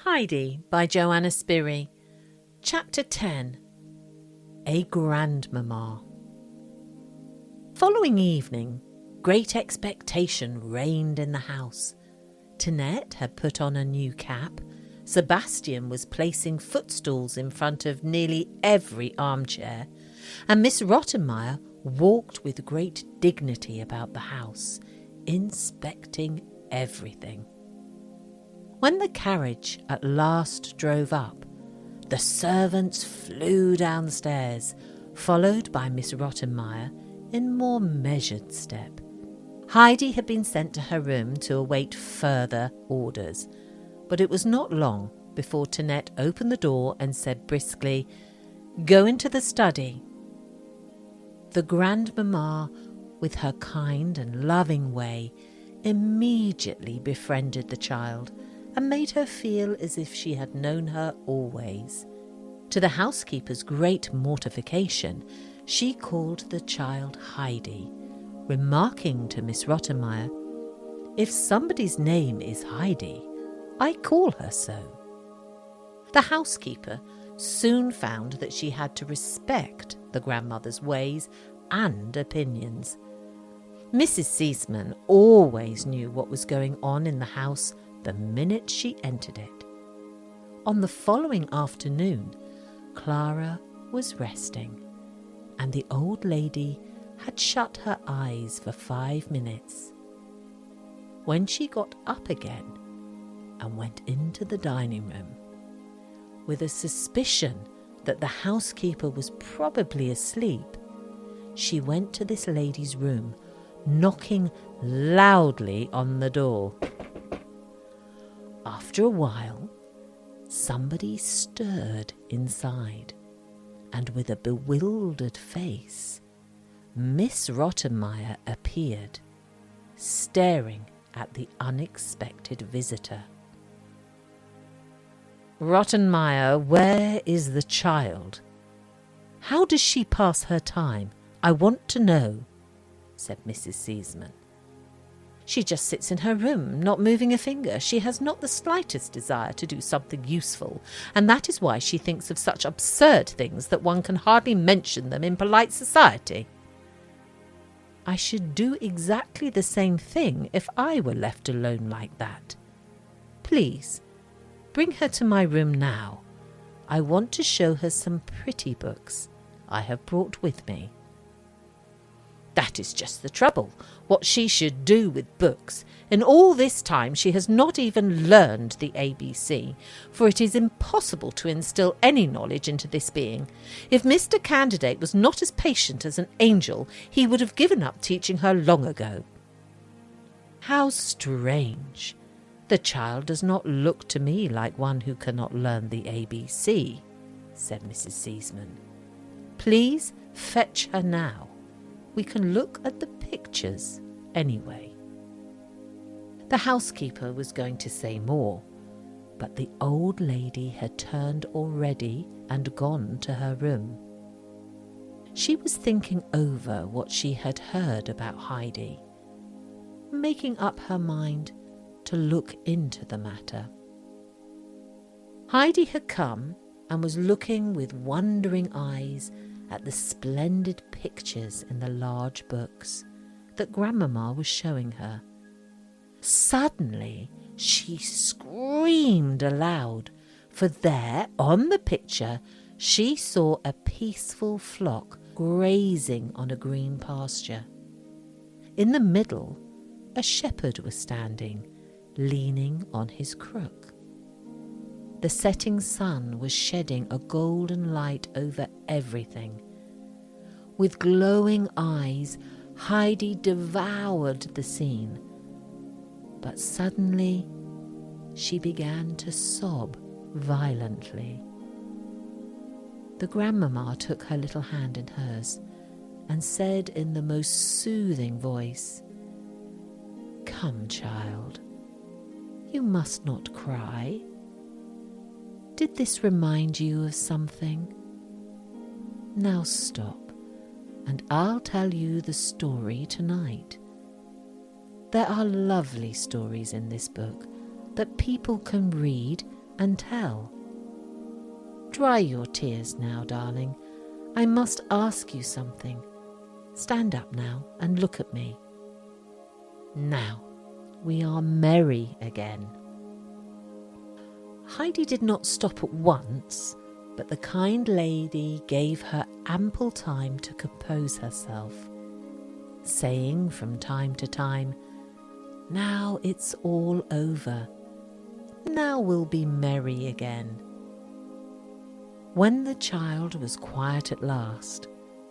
Heidi by Johanna Spyri. Chapter 10. A Grandmama. Following evening, great expectation reigned in the house. Tinette had put on a new cap. Sebastian was placing footstools in front of nearly every armchair, and Miss Rottenmeier walked with great dignity about the house, inspecting everything. When the carriage at last drove up, the servants flew downstairs, followed by Miss Rottenmeier in more measured step. Heidi had been sent to her room to await further orders, but it was not long before Tinette opened the door and said briskly, "Go into the study." The Grandmama, with her kind and loving way, immediately befriended the child and made her feel as if she had known her always. To the housekeeper's great mortification, she called the child Heidi, remarking to Miss Rottenmeier, "If somebody's name is Heidi, I call her so." The housekeeper soon found that she had to respect the grandmother's ways and opinions. Mrs. Sesemann always knew what was going on in the house the minute she entered it. On the following afternoon, Clara was resting, and the old lady had shut her eyes for 5 minutes. When she got up again and went into the dining room, with a suspicion that the housekeeper was probably asleep, she went to this lady's room, knocking loudly on the door. After a while, somebody stirred inside, and with a bewildered face, Miss Rottenmeier appeared, staring at the unexpected visitor. "Rottenmeier, where is the child? How does she pass her time? I want to know," said Mrs. Sesemann. "She just sits in her room, not moving a finger. She has not the slightest desire to do something useful, and that is why she thinks of such absurd things that one can hardly mention them in polite society." "I should do exactly the same thing if I were left alone like that. Please, bring her to my room now. I want to show her some pretty books I have brought with me." "That is just the trouble, what she should do with books. In all this time she has not even learned the ABC, for it is impossible to instil any knowledge into this being. If Mr. Candidate was not as patient as an angel, he would have given up teaching her long ago." "How strange! The child does not look to me like one who cannot learn the ABC," said Mrs. Sesemann. "Please fetch her now. We can look at the pictures anyway." The housekeeper was going to say more, but the old lady had turned already and gone to her room. She was thinking over what she had heard about Heidi, making up her mind to look into the matter. Heidi had come and was looking with wondering eyes at the splendid pictures in the large books that Grandmama was showing her. Suddenly she screamed aloud, for there on the picture she saw a peaceful flock grazing on a green pasture. In the middle, a shepherd was standing, leaning on his crook. The setting sun was shedding a golden light over everything. With glowing eyes, Heidi devoured the scene. But suddenly, she began to sob violently. The Grandmama took her little hand in hers and said in the most soothing voice, "Come, child, you must not cry. Did this remind you of something? Now stop, and I'll tell you the story tonight. There are lovely stories in this book that people can read and tell. Dry your tears now, darling. I must ask you something. Stand up now and look at me. Now, we are merry again." Heidi did not stop at once, but the kind lady gave her ample time to compose herself, saying from time to time, "Now it's all over. Now we'll be merry again." When the child was quiet at last,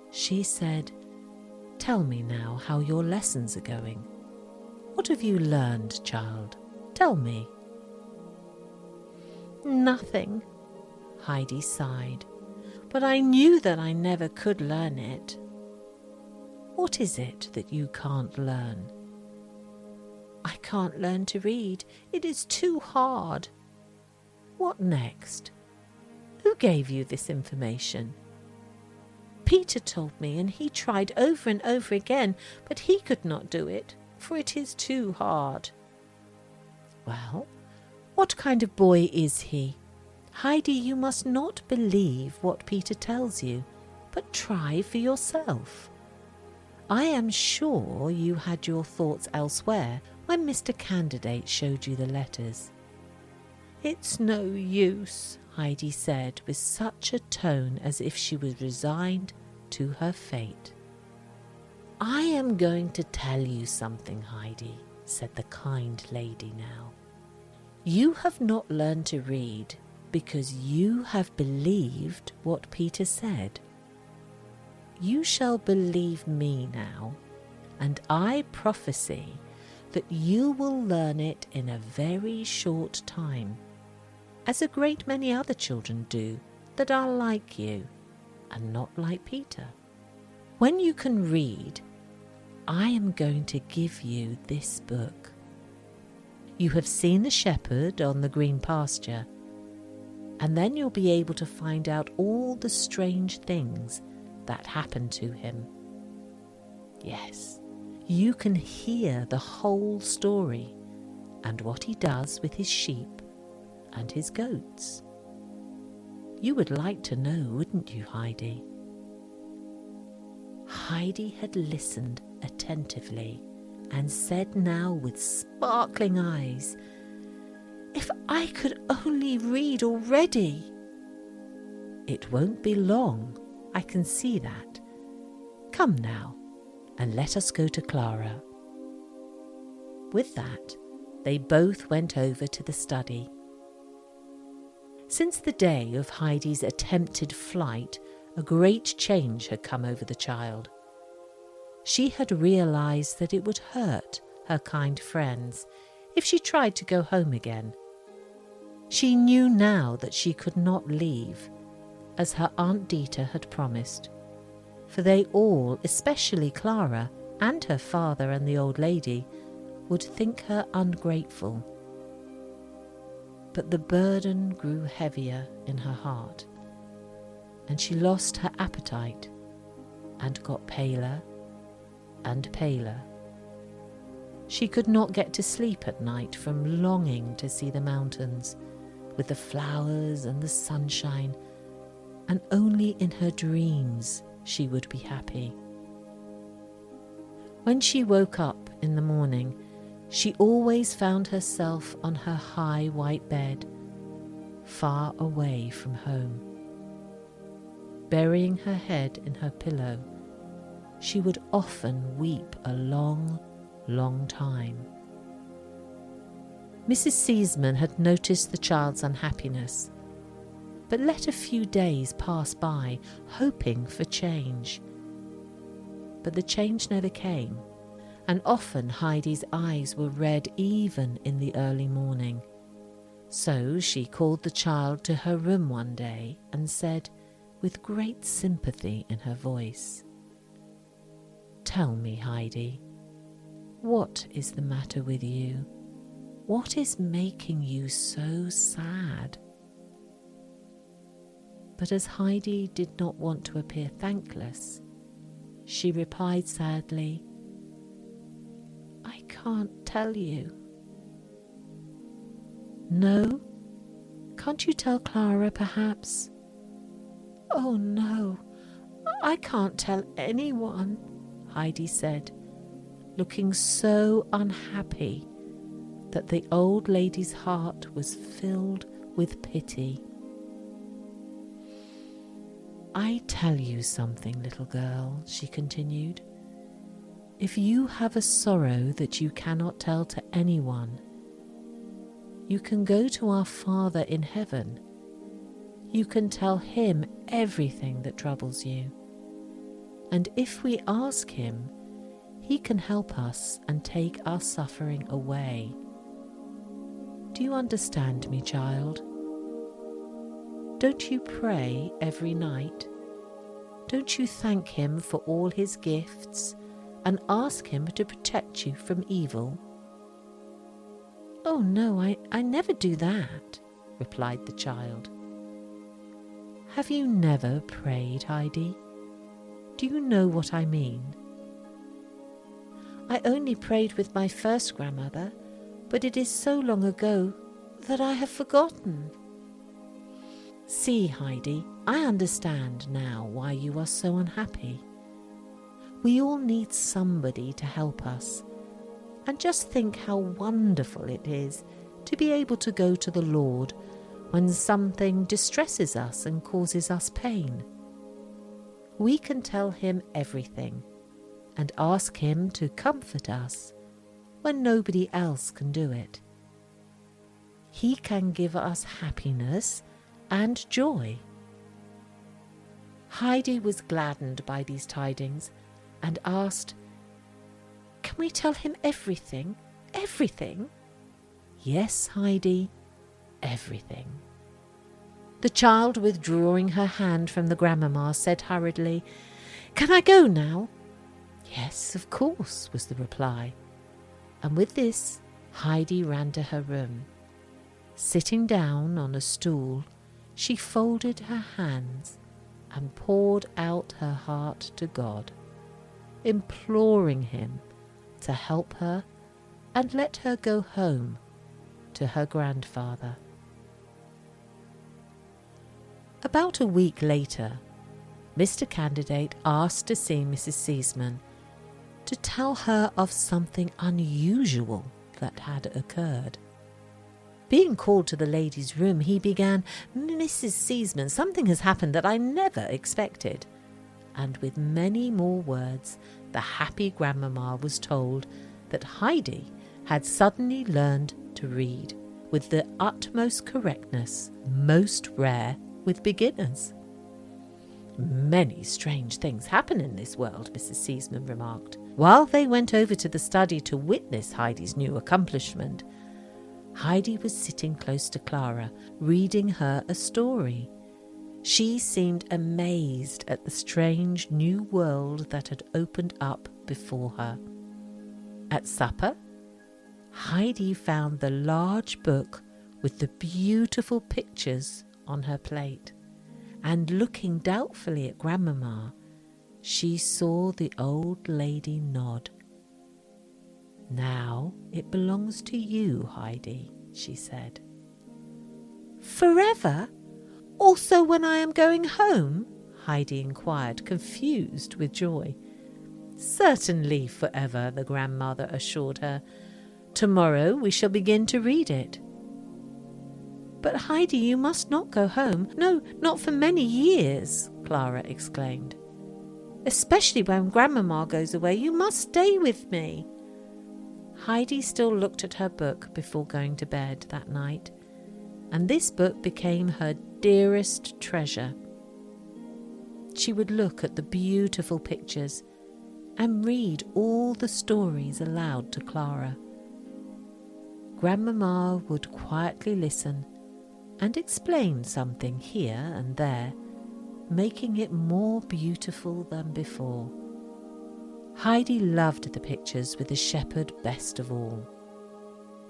she said, "Tell me now how your lessons are going. What have you learned, child? Tell me." "Nothing," Heidi sighed, "but I knew that I never could learn it." "What is it that you can't learn?" "I can't learn to read. It is too hard." "What next? Who gave you this information?" "Peter told me, and he tried over and over again, but he could not do it, for it is too hard." "Well, what kind of boy is he? Heidi, you must not believe what Peter tells you, but try for yourself. I am sure you had your thoughts elsewhere when Mr. Candidate showed you the letters." "It's no use," Heidi said with such a tone as if she was resigned to her fate. "I am going to tell you something, Heidi," said the kind lady now. "You have not learned to read because you have believed what Peter said. You shall believe me now, and I prophesy that you will learn it in a very short time, as a great many other children do that are like you and not like Peter. When you can read, I am going to give you this book. You have seen the shepherd on the green pasture, and then you'll be able to find out all the strange things that happened to him. Yes, you can hear the whole story and what he does with his sheep and his goats. You would like to know, wouldn't you, Heidi?" Heidi had listened attentively and said now with sparkling eyes, "If I could only read already!" "It won't be long, I can see that. Come now, and let us go to Clara." With that, they both went over to the study. Since the day of Heidi's attempted flight, a great change had come over the child. She had realized that it would hurt her kind friends if she tried to go home again. She knew now that she could not leave, as her Aunt Dita had promised, for they all, especially Clara and her father and the old lady, would think her ungrateful. But the burden grew heavier in her heart, and she lost her appetite and got paler and paler. She could not get to sleep at night from longing to see the mountains with the flowers and the sunshine, and only in her dreams she would be happy. When she woke up in the morning, she always found herself on her high white bed, far away from home. Burying her head in her pillow, she would often weep a long, long time. Mrs. Seaman had noticed the child's unhappiness, but let a few days pass by, hoping for change. But the change never came, and often Heidi's eyes were red even in the early morning. So she called the child to her room one day and said, with great sympathy in her voice, "Tell me, Heidi, what is the matter with you? What is making you so sad?" But as Heidi did not want to appear thankless, she replied sadly, "I can't tell you." "No? Can't you tell Clara, perhaps?" "Oh, no, I can't tell anyone," Heidi said, looking so unhappy that the old lady's heart was filled with pity. "I tell you something, little girl," she continued. "If you have a sorrow that you cannot tell to anyone, you can go to our Father in heaven. You can tell him everything that troubles you. And if we ask him, he can help us and take our suffering away. Do you understand me, child? Don't you pray every night? Don't you thank him for all his gifts and ask him to protect you from evil?" "Oh, no, I never do that," replied the child. "Have you never prayed, Heidi? Do you know what I mean?" "I only prayed with my first grandmother, but it is so long ago that I have forgotten." "See, Heidi, I understand now why you are so unhappy. We all need somebody to help us. And just think how wonderful it is to be able to go to the Lord when something distresses us and causes us pain. We can tell him everything and ask him to comfort us when nobody else can do it. He can give us happiness and joy." Heidi was gladdened by these tidings and asked, "Can we tell him everything? Everything?" "Yes, Heidi, everything." The child, withdrawing her hand from the Grandmama, said hurriedly, "Can I go now?" "Yes, of course," was the reply. And with this, Heidi ran to her room. Sitting down on a stool, she folded her hands and poured out her heart to God, imploring him to help her and let her go home to her grandfather. About a week later, Mr. Candidate asked to see Mrs. Seaman to tell her of something unusual that had occurred. Being called to the lady's room, he began, "Mrs. Seaman, something has happened that I never expected." And with many more words, the happy Grandmama was told that Heidi had suddenly learned to read with the utmost correctness, most rare with beginners. "Many strange things happen in this world," Mrs. Seaman remarked, while they went over to the study to witness Heidi's new accomplishment. Heidi was sitting close to Clara, reading her a story. She seemed amazed at the strange new world that had opened up before her. At supper, Heidi found the large book with the beautiful pictures on her plate, and looking doubtfully at Grandmama, she saw the old lady nod. "Now it belongs to you, Heidi," she said. "Forever? Also when I am going home?" Heidi inquired, confused with joy. "Certainly forever," the grandmother assured her. "Tomorrow we shall begin to read it." "But Heidi, you must not go home. No, not for many years," Clara exclaimed. "Especially when Grandmama goes away. You must stay with me." Heidi still looked at her book before going to bed that night, and this book became her dearest treasure. She would look at the beautiful pictures and read all the stories aloud to Clara. Grandmama would quietly listen and explain something here and there, making it more beautiful than before. Heidi loved the pictures with the shepherd best of all.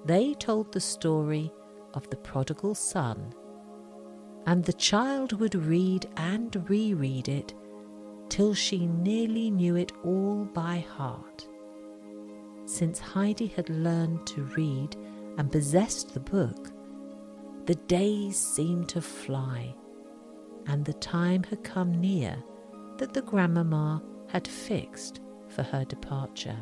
They told the story of the prodigal son, and the child would read and reread it till she nearly knew it all by heart. Since Heidi had learned to read and possessed the book, The days seemed to fly, and the time had come near that the Grandmama had fixed for her departure.